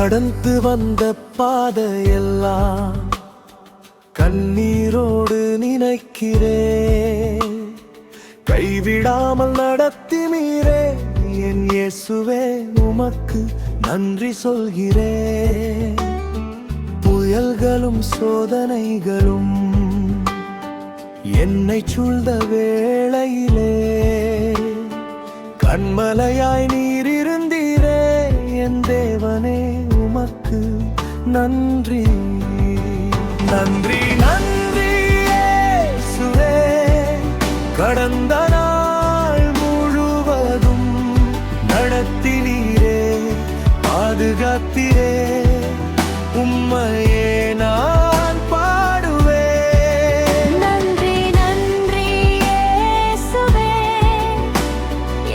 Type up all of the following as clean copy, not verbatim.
கடந்து வந்த பாதையெல்லாம் கண்ணீரோடு நினைக்கிறேன். கைவிடாமல் நடத்தினீரே என் இயேசுவே, உமக்கு நன்றி சொல்கிறேன். புயல்களும் சோதனைகளும் என்னை சூழ்ந்த வேளையிலே கண்மலையாய் நீர் இருந்தீரே என் தேவனே, உமக்கு நன்றி நன்றி நன்றி இயேசுவே. கடந்த நாள் முழுவதும் நடத்தினீரே, பாதுகாத்தீரே, உம்மையே நான் பாடுவேன். நன்றி நன்றி இயேசுவே,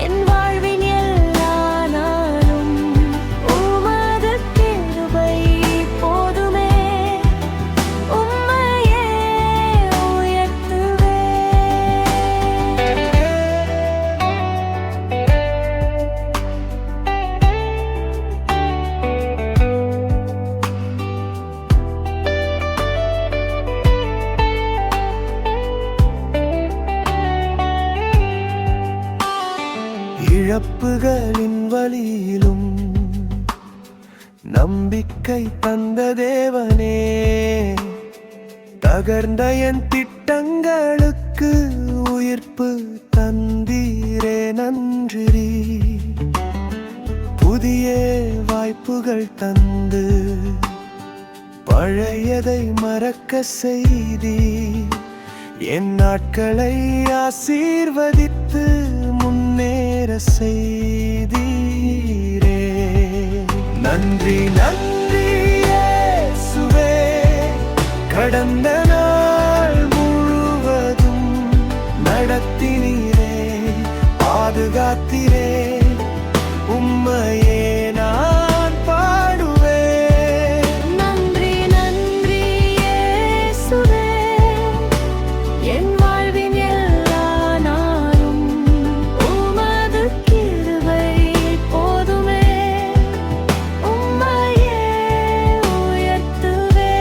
என் வாழ்வின் எல்லா நாளும் உமது கிருபை போதுமே, உம்மையே உயர்த்துவேன். இழப்புகளின் வழியிலும் நம்பிக்கை தந்த தேவனே, தகர்ந்த என் திட்டங்களுக்கு உயிர்ப்பு தந்தீரே நன்றி. புதிய வாய்ப்புகள் தந்து பழையதை மறக்க செய்தி, என் நாட்களை ஆசீர்வதித்து முன்னேற செய்தீரே. நன்றி நன்றி இயேசுவே. கடந்த நாள் முழுவதும் நடத்தினீரே, பாதுகாத்தீரே, உம்மையே நான் பாடுவேன். நன்றி நன்றி இயேசுவே, என் வாழ்வின் எல்லா நாளும் உமது கிருபை போதுமே, உம்மையே உயர்த்துவேன்.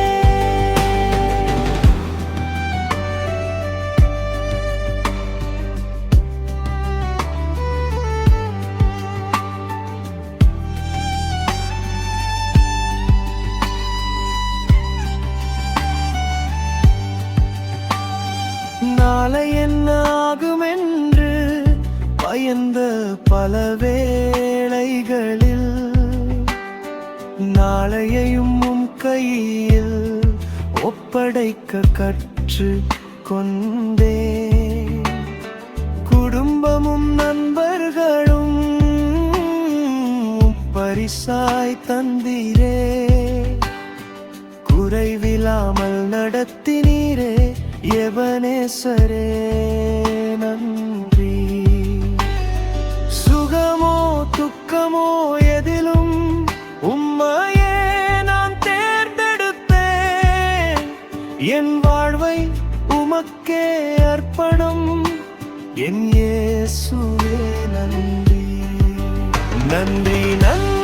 நாளை என்ன ஆகும் என்று பயந்த பல வேளைகளில் நாளையையும் உம் கையில் ஒப்படைக்க கற்று கொண்டே. குடும்பமும் நண்பர்களும் பரிசாய் தந்தீரே, குறைவில்லாமல் நடத்தினீரே எபனேசரே நன்றி. சுகமோ துக்கமோ எதிலும் உம்மையே நான் தேர்ந்தெடுத்தேன். என் வாழ்வை உமக்கே அர்ப்பணம், என் இயேசுவே நன்றி நன்றி நன்றி.